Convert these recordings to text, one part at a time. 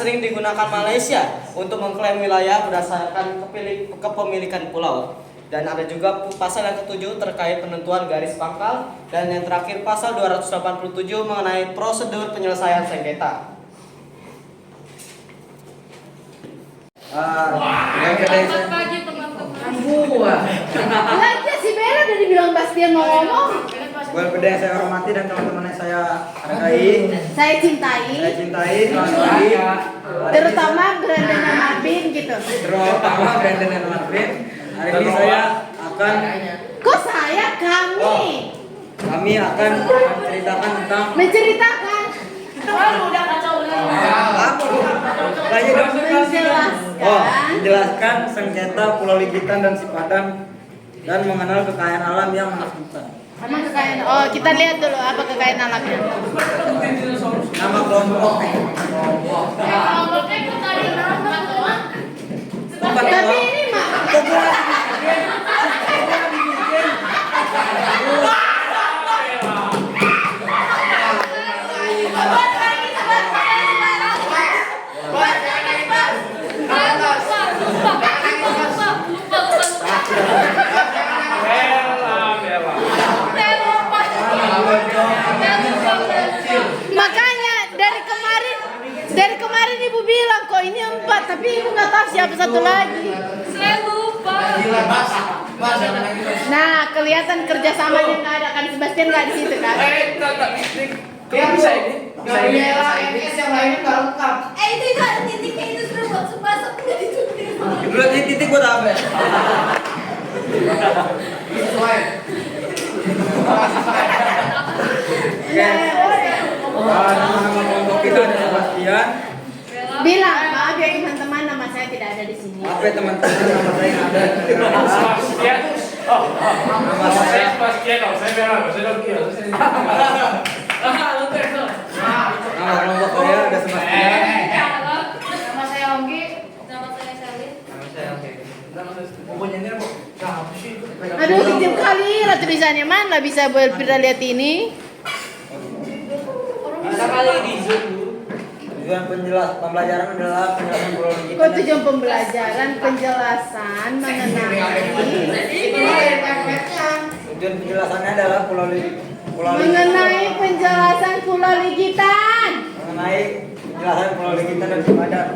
sering digunakan Malaysia untuk mengklaim wilayah berdasarkan kepemilikan pulau. Dan ada juga pasal yang ke-7 terkait penentuan garis pangkal, dan yang terakhir pasal 287 mengenai prosedur penyelesaian sengketa. Selamat pagi teman-teman. Aja si Bella udah dibilang Bastian mau ngomong. Buat beda saya hormati dan teman-teman yang saya hargai, Saya cintai. selamat pagi. Terutama Brandon dan Marvin gitu. Terutama Brandon dan Marvin. Hari ini saya akan Kok saya kami akan menceritakan tentang menceritakan. Udah kacau lagi dong. Menjelaskan. Menjelaskan sengketa Pulau Ligitan dan Sipadan dan mengenal kekayaan alam yang menakjubkan. Emang kekayaan. Oh, kita lihat dulu apa kekayaan alamnya. Nama kelompok. Kelompoknya itu tadi teman-teman. Tapi ini mah makanya dari kemarin ibu bilang kok ini 4, tapi ibu nggak tahu siapa satu lagi. Saya lupa. Nah, kelihatan kerjasamanya nggak ada kan, Sebastian nggak di situ kan? Bisa ini? NS yang lainnya nggak lengkap. Itu ada titiknya itu sudah buat sepasang udah ditulis. Dulu titik buat apa? Nama kelompok itu ada Sebastian. Bilang, maaf ya teman-teman, nama saya tidak ada di sini. Apa ya, teman-teman, nama saya yang ada. Nama saya. Nama kelompok saya ada Sebastian. Nama saya Onggi. Nama saya Selin. Aduh, kecil kali lah tulisannya, mana bisa kita lihat ini. Tujuan pembelajaran adalah penjelasan Pulau Ligitan. Kok tujuan pembelajaran, penjelasan mengenai Tujuan penjelasannya adalah mengenai penjelasan Pulau Ligitan. mengenai penjelasan Pulau Ligitan dan Sipadan.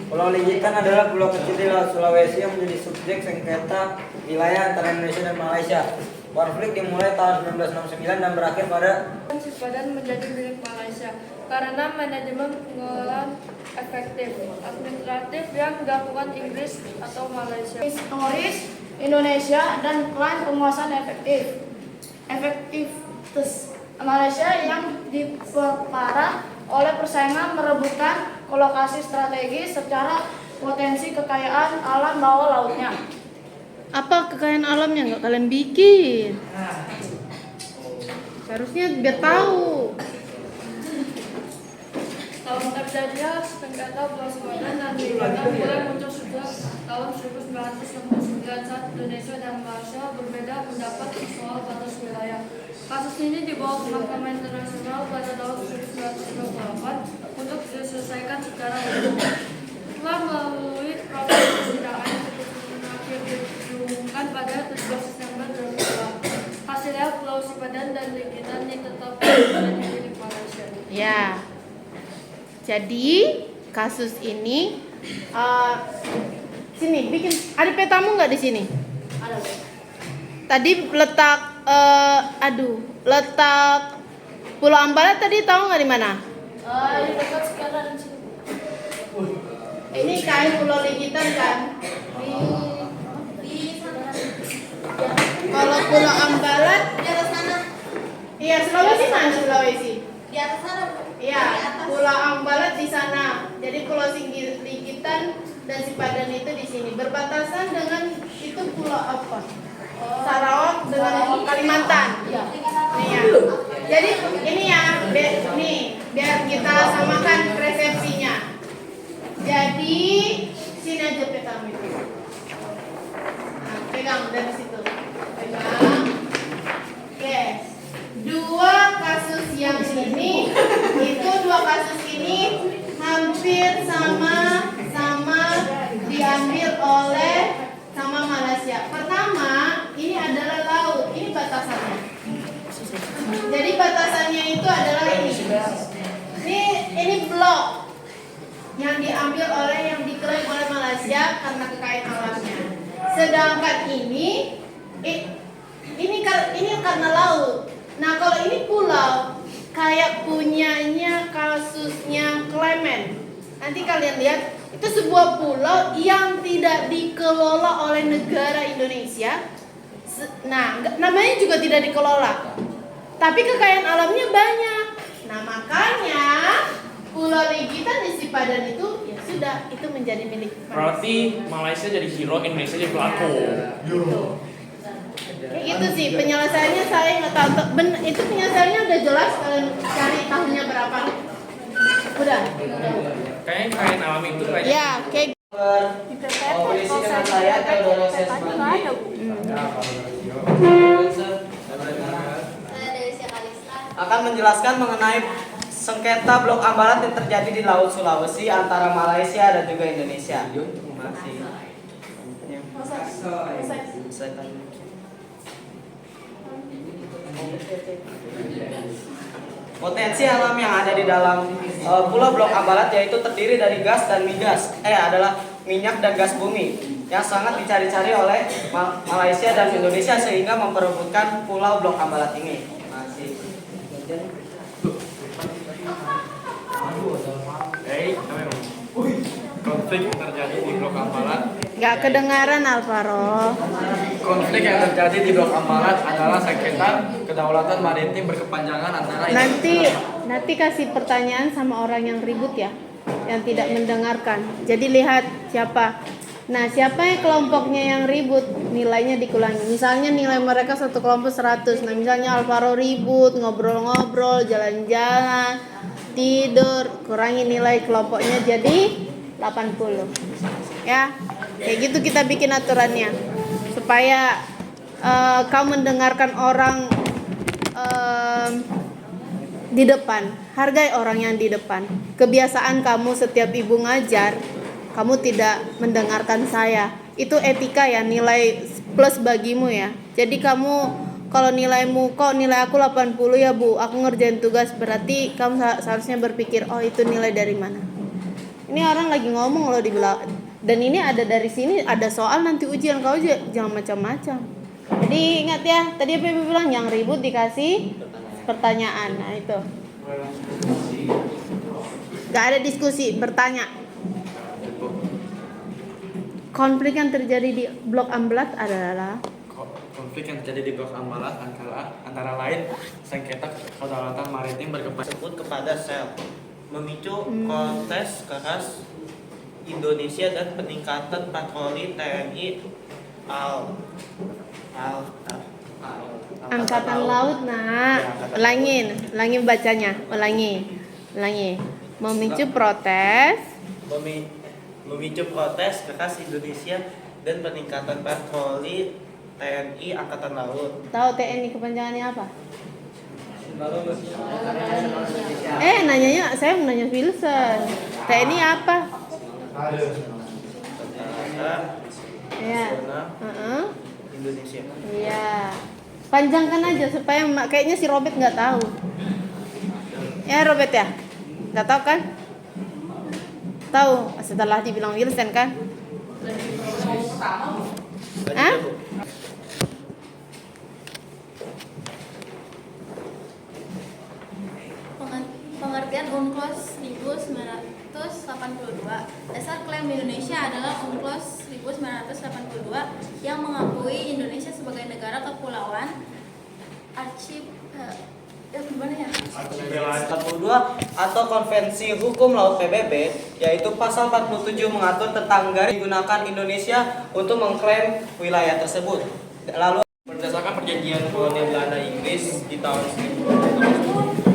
Pulau Ligitan adalah pulau kecil di Laut Sulawesi yang menjadi subjek sengketa wilayah antara Indonesia dan Malaysia. Konflik dimulai tahun 1969 dan berakhir pada Sipadan menjadi milik Malaysia karena manajemen pengelolaan efektif, administratif yang dilakukan Inggris atau Malaysia. Inggris, Indonesia, dan klan penguasaan efektivitas Malaysia yang diperparah oleh persaingan merebutkan lokasi strategis secara potensi kekayaan alam bawah lautnya. Apa kekayaan alamnya nggak kalian bikin? Harusnya biar tahu. Tahun terjadinya sengketa Pulau Sipadan dan Ligitan mulai muncul sejak tahun 1969 saat Indonesia dan Malaysia berbeda pendapat soal batas wilayah. Kasus ini dibawa ke Mahkamah Internasional pada tahun 1998 untuk diselesaikan secara hukum. Setelah melalui proses persidangan, keputusan akhir diumumkan pada 17 Desember 2002. Hasilnya Pulau Sipadan dan Ligitan ditetapkan menjadi milik Malaysia. Ya. Jadi kasus ini sini bikin ada petamu nggak di sini? Ada. Tadi letak letak Pulau Ambalat tadi tahu nggak di mana? Di dekat sekarang sini. Ini kan Pulau Ligitan kan. Di sana. Kalau Pulau Ambalat, Di atas sana. iya Sulawesi mana Sulawesi? Di atas sana. Iya, Pulau Ambalat di sana. Jadi Pulau Ligitan dan Sipadan itu di sini. Berbatasan dengan itu pulau apa? Sarawak dengan Kalimantan. Iya. Nih ya. Jadi ini ya, biar kita samakan persepsinya. Jadi sini aja petamu itu. Nah, pegang dari situ. Pegang. Oke. Dua kasus ini hampir sama diambil oleh sama Malaysia. Pertama, ini adalah laut, ini batasannya. Jadi batasannya itu adalah ini. Ini blok yang diambil oleh yang diklaim oleh Malaysia karena kekayaan alamnya. Sedangkan ini karena laut. Nah, kalau ini pulau kayak punyanya kasusnya Clement. Nanti kalian lihat itu sebuah pulau yang tidak dikelola oleh negara Indonesia. Nah, namanya juga tidak dikelola. Tapi kekayaan alamnya banyak. Nah, makanya Pulau Legitan di Sipadan itu ya sudah itu menjadi milik Malaysia. Berarti Malaysia jadi hero, Indonesia jadi pelaku. Kayak gitu sih penyelesaiannya, saya nggak tahu. Itu penyelesaiannya udah jelas, kalian cari tahunnya berapa. Udah. Kayaknya kekayaan alam itu kayak Ya, kayak Berisi dengan saya Teodoro Sesmandi. Akan menjelaskan mengenai sengketa blok Ambalat yang terjadi di Laut Sulawesi antara Malaysia dan juga Indonesia. Masih. Potensi alam yang ada di dalam Pulau Blok Ambalat yaitu terdiri dari gas dan migas, adalah minyak dan gas bumi yang sangat dicari-cari oleh Malaysia dan Indonesia sehingga memperebutkan Pulau Blok Ambalat ini. Masih. konflik yang terjadi di Blok Ambalat. nggak kedengaran Alvaro. Konflik yang terjadi di Blok Ambalat adalah sengketa kedaulatan maritim berkepanjangan antara Nanti kasih pertanyaan sama orang yang ribut ya, yang tidak mendengarkan. Jadi lihat siapa. Nah, siapa yang kelompoknya yang ribut, nilainya dikurangi. Misalnya nilai mereka satu kelompok 100. Nah, misalnya Alvaro ribut, ngobrol-ngobrol, jalan-jalan, tidur, kurangi nilai kelompoknya jadi 80. Ya, kayak gitu kita bikin aturannya. Supaya kau mendengarkan orang di depan, hargai orang yang di depan. Kebiasaan kamu setiap ibu ngajar, kamu tidak mendengarkan saya. Itu etika ya, nilai plus bagimu ya. Jadi kamu kalau nilaimu kok nilai aku 80 ya Bu, aku ngerjain tugas, berarti kamu seharusnya berpikir, oh itu nilai dari mana. Ini orang lagi ngomong loh di belakang. Dan ini ada dari sini ada soal nanti ujian, kau jangan macam-macam. Jadi ingat ya, tadi apa Ibu bilang, yang ribut dikasih pertanyaan. Nah itu. Gak ada diskusi, bertanya. Konflik yang terjadi di Blok Ambalat adalah Konflik yang terjadi di Blok Ambalat antara lain sengketa kedaulatan maritim berkepanjangan Tersebut kepada sel memicu kontes keras Indonesia dan peningkatan patroli TNI Angkatan Laut. Nah, ulangi bacanya, ulangi. Memicu protes keras Indonesia dan peningkatan patroli TNI Angkatan Laut. Tahu TNI kepanjangannya apa? Nanyanya saya mau nanya Wilson. TNI apa? Ya. Indonesia. Iya. Panjangkan aja supaya kayaknya si Robert nggak tahu. Ya Robert ya, nggak tahu kan? Tahu setelah dibilang Wilson kan? Hah? Pengertian UNCLOS 1982. Dasar klaim Indonesia adalah UNCLOS 1982 yang mengakui Indonesia sebagai negara kepulauan Archipelago 42 atau Konvensi Hukum Laut PBB, yaitu pasal 47 mengatur tentang garis digunakan Indonesia untuk mengklaim wilayah tersebut. Lalu berdasarkan perjanjian kolonial Belanda Inggris di tahun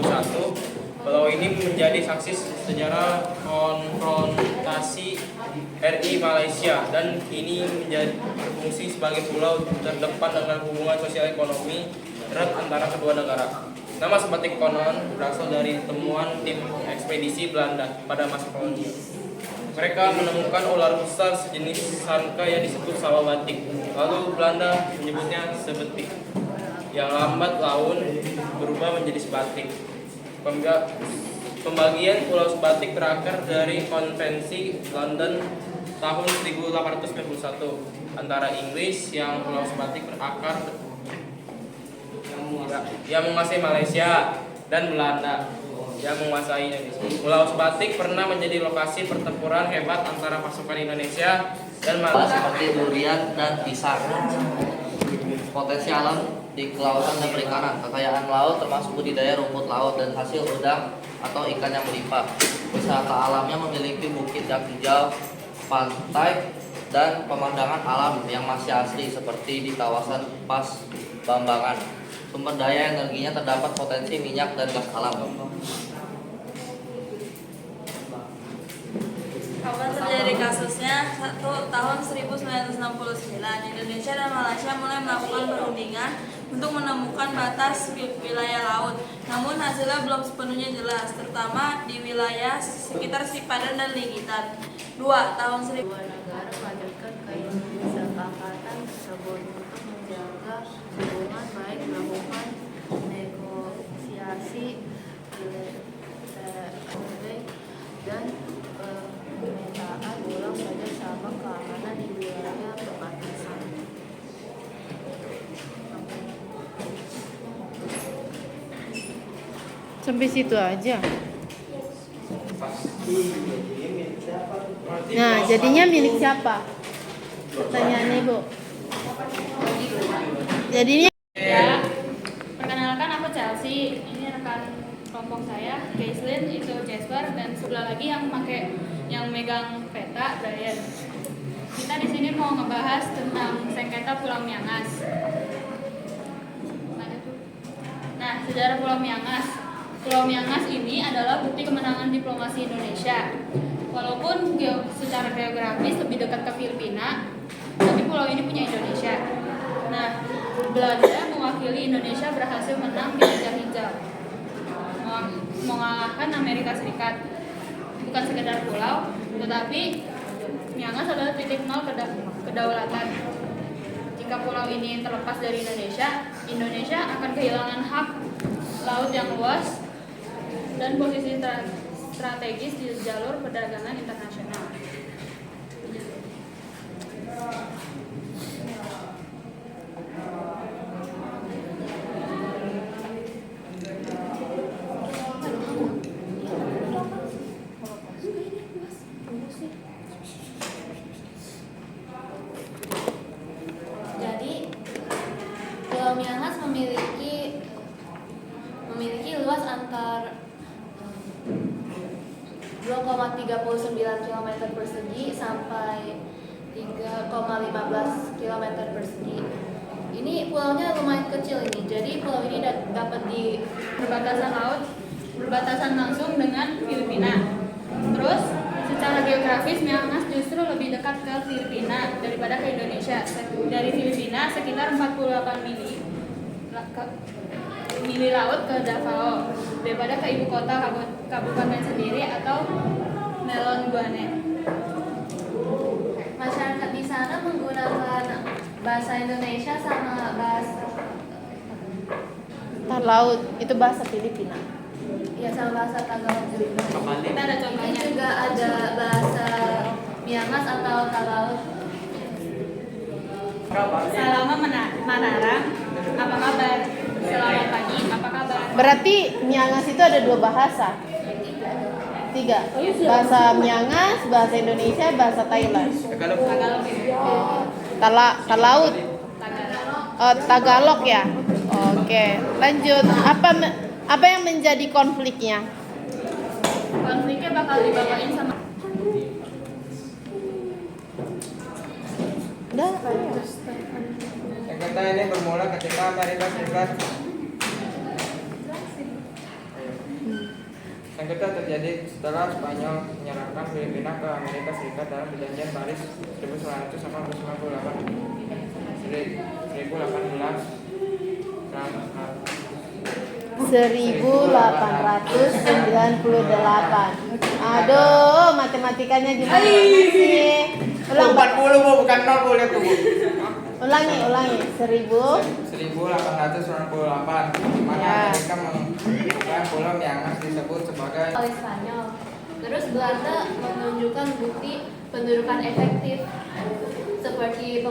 1921, pulau ini menjadi saksi sejarah konfrontasi RI Malaysia dan ini menjadi berfungsi sebagai pulau terdepan dengan hubungan sosial ekonomi erat antara kedua negara. Nama sebatik konon berasal dari temuan tim ekspedisi Belanda pada masa kolonial. Mereka menemukan ular besar sejenis sarka yang disebut sawah batik. Lalu Belanda menyebutnya sebetik. Yang lambat laun berubah menjadi sebatik. Pembagian Pulau Sebatik berakar dari Konvensi London tahun 1891 antara Inggris yang Pulau Sebatik berakar yang menguasai Malaysia dan Belanda yang menguasai Indonesia. Pulau Sebatik pernah menjadi lokasi pertempuran hebat antara pasukan Indonesia dan Malaysia seperti durian dan pisang. Potensi alam di kelautan dan perikanan, kekayaan laut termasuk budidaya rumput laut dan hasil udang atau ikan yang melimpah. Wisata alamnya memiliki bukit yang hijau, pantai, dan pemandangan alam yang masih asli seperti di kawasan Pas Bambangan. Sumber daya energinya terdapat potensi minyak dan gas alam. Kapan terjadi kasusnya? Tahun 1969, Indonesia dan Malaysia mulai melakukan perundingan untuk menemukan batas wilayah laut. Namun hasilnya belum sepenuhnya jelas, terutama di wilayah sekitar Sipadan dan Ligitan. 2. Tahun 1000 negara melanjutkan kesepakatan tersebut untuk menjaga hubungan baik, melakukan negosiasi dan permintaan ulang saja sama keamanan di wilayah perbatasan. Sampai situ aja. Nah, jadinya milik siapa? Pertanyaannya Ibu. Jadinya Ya, perkenalkan aku Chelsea. Ini rekan kelompok saya, Caitlin, itu Jasper, dan sebelah lagi yang megang peta, Brian. Kita di sini mau ngebahas tentang sengketa Pulau Miangas. Nah, sejarah Pulau Miangas. Pulau Miangas ini adalah bukti kemenangan diplomasi Indonesia. Walaupun secara geografis lebih dekat ke Filipina, tapi pulau ini punya Indonesia. Nah, Belanda mewakili Indonesia berhasil menang di Gajah Hijau, mengalahkan Amerika Serikat. Bukan sekedar pulau, tetapi Miangas adalah titik nol kedaulatan. Jika pulau ini terlepas dari Indonesia, Indonesia akan kehilangan hak laut yang luas dan posisi strategis di jalur perdagangan internasional. Jadi Pulau Miangas memiliki luas antar 2,39 km persegi sampai 3,15 km persegi. Ini pulaunya lumayan kecil ini. Jadi pulau ini dapat di berbatasan langsung dengan Filipina. Terus secara geografis Miangas justru lebih dekat ke Filipina daripada ke Indonesia. Dari Filipina sekitar 48 mili laut ke Davao daripada ke ibu kota kabupaten sendiri atau Melonguane. masyarakat di sana menggunakan bahasa Indonesia sama bahasa laut itu bahasa Filipina. ya sama bahasa Tagalog juga. Kita ada Ini contohnya. juga ada bahasa Miangas atau Tagalog. Salama Manarang, apa kabar? Selamat pagi, apa kabar? Berarti Miangas itu ada dua bahasa. Tiga. Bahasa Miangas, bahasa Indonesia, bahasa Thailand. Tagalog. Talaut. Oh, Tagalog ya. Oke, lanjut. Apa yang menjadi konfliknya? Konfliknya bakal dibawain sama Udah. Sengketa ini bermula ketika Amerika Serikat. Sengketa terjadi setelah Spanyol menyerahkan Filipina ke Amerika Serikat dalam perjanjian Paris 1998. 1898. Aduh, matematikanya gimana sih? Ulang, Pak. 40 Bu, bukan 0 Bu, lihat tuh Bu. Ulangi. 1898, di mana Ya. Amerika menemukan pulau yang disebut sebagai oleh Spanyol. Terus Belanda menunjukkan bukti pendudukan efektif seperti